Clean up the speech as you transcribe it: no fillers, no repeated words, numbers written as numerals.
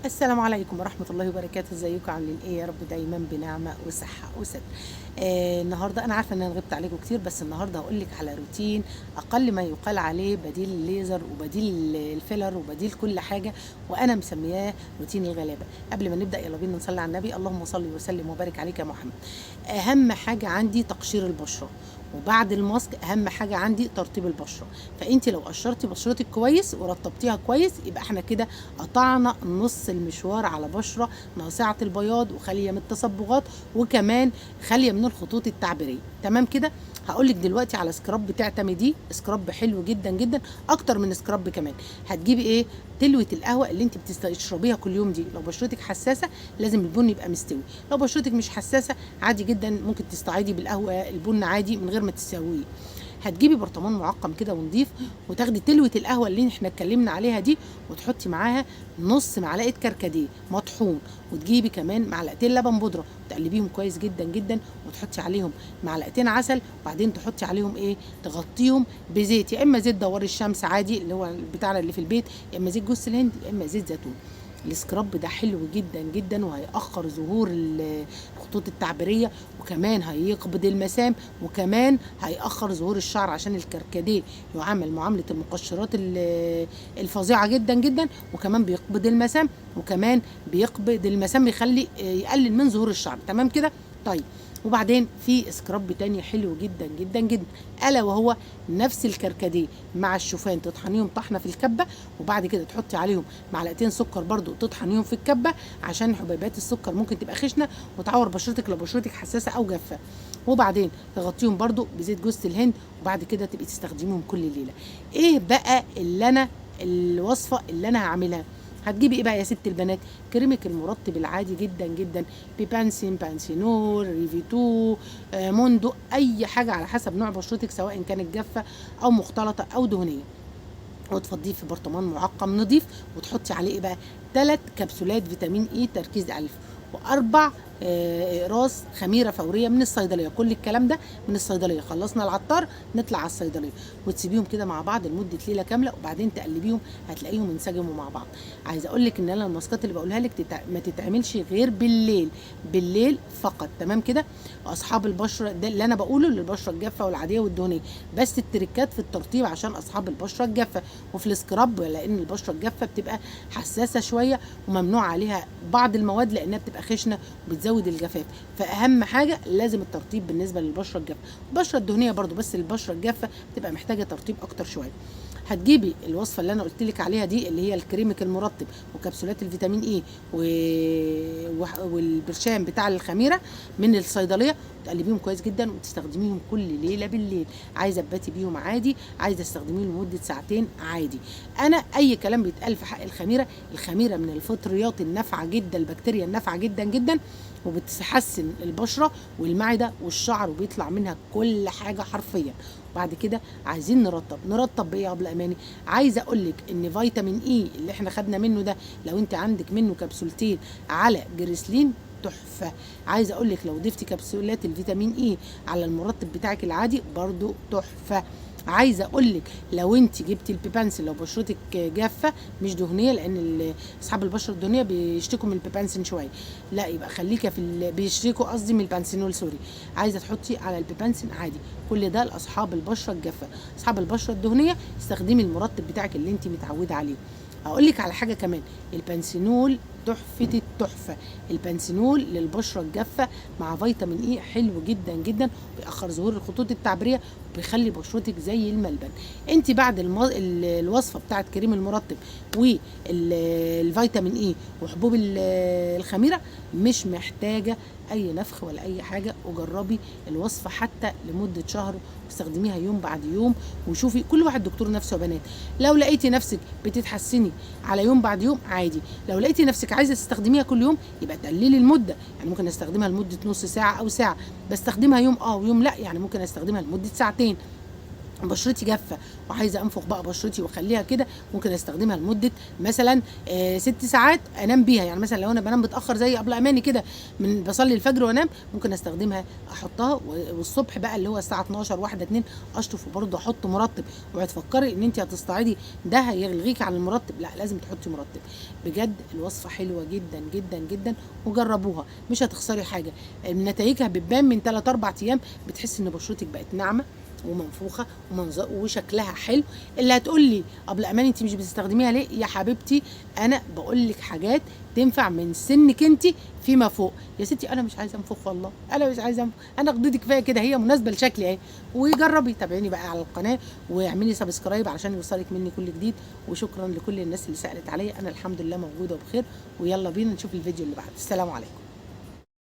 السلام عليكم ورحمة الله وبركاته، ازيكم عاملين ايه؟ يا رب دايما بنعمة وصحة وستر. النهارده انا عارفة ان انا غبت عليكم كتير، بس النهارده هقول لك على روتين اقل ما يقال عليه بديل الليزر وبديل الفيلر وبديل كل حاجة، وانا مسمياه روتين الغلابة. قبل ما نبدأ يلا بينا نصلي على النبي، اللهم صل وسلم وبارك عليك يا محمد. اهم حاجة عندي تقشير البشرة، وبعد الماسك اهم حاجه عندي ترطيب البشره. فانت لو قشرتي بشرتك كويس ورطبتيها كويس يبقى احنا كده قطعنا نص المشوار على بشره ناصعه البياض وخاليه من التصبغات، وكمان خاليه من الخطوط التعبيريه. تمام كده. هقول لك دلوقتي على سكراب بتعتمديه، سكراب حلو جدا جدا، اكتر من سكراب كمان. هتجيبي ايه؟ تلوه القهوه اللي انت بتشربيها كل يوم دي. لو بشرتك حساسه لازم البن يبقى مستوي، لو بشرتك مش حساسه عادي جدا ممكن تستعيدي بالقهوه البن عادي من غير ما تسويه. هتجيبي برطمان معقم كده ونضيف، وتاخدي تلوه القهوه اللي احنا اتكلمنا عليها دي، وتحطي معاها نص معلقه كركديه مطحون، وتجيبي كمان معلقتين لبن بودره وتقلبيهم كويس جدا جدا، وتحطي عليهم معلقتين عسل، وبعدين تحطي عليهم ايه؟ تغطيهم بزيت، يا اما زيت دوار الشمس عادي اللي هو بتاعنا اللي في البيت، يا اما زيت جوز الهند، يا اما زيت زيتون. السكراب ده حلو جدا جدا، وهيأخر ظهور الخطوط التعبيرية، وكمان هيقبض المسام، وكمان هيأخر ظهور الشعر، عشان الكركديه يعامل معاملة المقشرات الفظيعة جدا جدا، وكمان بيقبض المسام، وكمان بيقبض المسام يخلي يقلل من ظهور الشعر. تمام كده. طيب، وبعدين في سكراب تاني حلو جدا جدا جدا، الا وهو نفس الكركديه مع الشوفان، تطحنيهم طحنه في الكبه، وبعد كده تحطي عليهم معلقتين سكر برضو تطحنيهم في الكبه، عشان حبيبات السكر ممكن تبقى خشنه وتعور بشرتك لو بشرتك حساسه او جافه. وبعدين تغطيهم برضو بزيت جوز الهند، وبعد كده تبقي تستخدميهم كل ليله. ايه بقى الوصفه اللي انا هعملها؟ هتجيبي ايه بقى يا ست البنات؟ كريمك المرطب العادي جدا جدا، بيبانسين، بانسينول، ريفيتو، موندو، اي حاجه على حسب نوع بشرتك، سواء كانت جافه او مختلطه او دهنيه، وتفضيه في برطمان معقم نظيف، وتحطي عليه ايه بقى؟ 3 كبسولات فيتامين اي تركيز 1000، واربع اقراص خميره فوريه من الصيدليه. كل الكلام ده من الصيدليه، خلصنا العطار نطلع على الصيدليه، وتسيبيهم كده مع بعض لمده ليله كامله، وبعدين تقلبيهم هتلاقيهم انسجموا مع بعض. عايزه اقول لك ان انا الماسكات اللي بقولها لك ما تتعملش غير بالليل، بالليل فقط. تمام كده. واصحاب البشره ده اللي انا بقوله للبشره الجافه والعاديه والدهنيه، بس التركات في الترطيب عشان اصحاب البشره الجافه، وفي السكراب لان البشره الجافه بتبقى حساسه شويه وممنوع عليها بعض المواد لانها بتبقى خشنه وبتزود الجفاف. فاهم حاجه لازم الترطيب بالنسبه للبشره الجافه. البشره الدهنيه برضو، بس البشره الجافه بتبقى محتاجه ترطيب اكتر شويه. هتجيبي الوصفه اللي انا قلت لك عليها دي، اللي هي الكريمك المرطب وكبسولات الفيتامين اي والبرشام بتاع الخميره من الصيدليه، تقلبيهم كويس جدا وتستخدميهم كل ليله بالليل. عايزه تباتي بيهم عادي، عايزه تستخدميهم لمده ساعتين عادي. انا اي كلام بيتقال في حق الخميره، الخميره من الفطريات النافعه جدا، البكتيريا النافعه جدا جدا، وبتحسن البشره والمعده والشعر، وبيطلع منها كل حاجه حرفيا. بعد كده عايزين نرطب بايه يا ابله اماني؟ عايزه اقول لك ان فيتامين اي اللي احنا خدنا منه ده، لو انت عندك منه كبسولتين على جريسلين تحفه. عايزه اقول لك لو ضفتي كبسولات الفيتامين اي على المرطب بتاعك العادي برضو تحفه. عايزه اقول لك لو انت جبتي البيبانسين لو بشرتك جافه مش دهنيه، لان اصحاب البشره الدهنيه بيشتكوا من البيبانسين شويه، لا يبقى خليكي بيشتكوا قصدي من البانسينول، سوري. عايزه تحطي على البيبانسين عادي. كل ده لاصحاب البشره الجافه. اصحاب البشره الدهنيه استخدمي المرطب بتاعك اللي انت متعوده عليه. اقول لك على حاجه كمان، البنسينول تحفه التحفه. البنسينول للبشره الجافه مع فيتامين اي حلو جدا جدا، بيأخر ظهور الخطوط التعبيريه، وبيخلي بشرتك زي الملبن. انت بعد الوصفه بتاعت كريم المرطب والفيتامين اي وحبوب الخميره مش محتاجه اي نفخ ولا اي حاجه، وجربي الوصفه حتى لمده شهر، واستخدميها يوم بعد يوم، وشوفي كل واحد دكتور نفسه يا بنات. لو لقيتي نفسك بتتحسني على يوم بعد يوم عادي، لو لقيتي نفسك عايزه تستخدميها كل يوم يبقى تقللي المده، يعني ممكن استخدمها لمده نص ساعه او ساعه، بستخدمها يوم ويوم لا، يعني ممكن استخدمها لمده ساعتين. بشرتي جافه وعايزه انفخ بقى بشرتي واخليها كده، ممكن استخدمها لمده مثلا 6 ساعات انام بيها. يعني مثلا لو انا بنام متاخر زي قبل اماني كده، من بصلي الفجر وانام، ممكن استخدمها احطها، والصبح بقى اللي هو الساعه 12 1 2 اشطف وبرده احط مرطب. اوعي تفكري ان انت هتستعيدي ده هيلغيكي عن المرطب، لا لازم تحطي مرطب. بجد الوصفه حلوه جدا جدا جدا، وجربوها مش هتخسري حاجه. نتائجها بتبان من 3 4 ايام، بتحسي ان بشرتك بقت ناعمه ومنفوخه وشكلها حلو. اللي هتقول لي قبل امان انت مش بتستخدميها ليه؟ يا حبيبتي انا بقول لك حاجات تنفع من سنك انت فيما فوق. يا ستي انا مش عايزه انفخ، والله انا مش عايزه انفخ، انا خدودي كفايه كده، هي مناسبه لشكلي اهي. وجربي، تابعيني بقى على القناه واعملي سبسكرايب علشان يوصلك مني كل جديد. وشكرا لكل الناس اللي سالت عليا، انا الحمد لله موجوده وبخير. ويلا بينا نشوف الفيديو اللي بعد. السلام عليكم.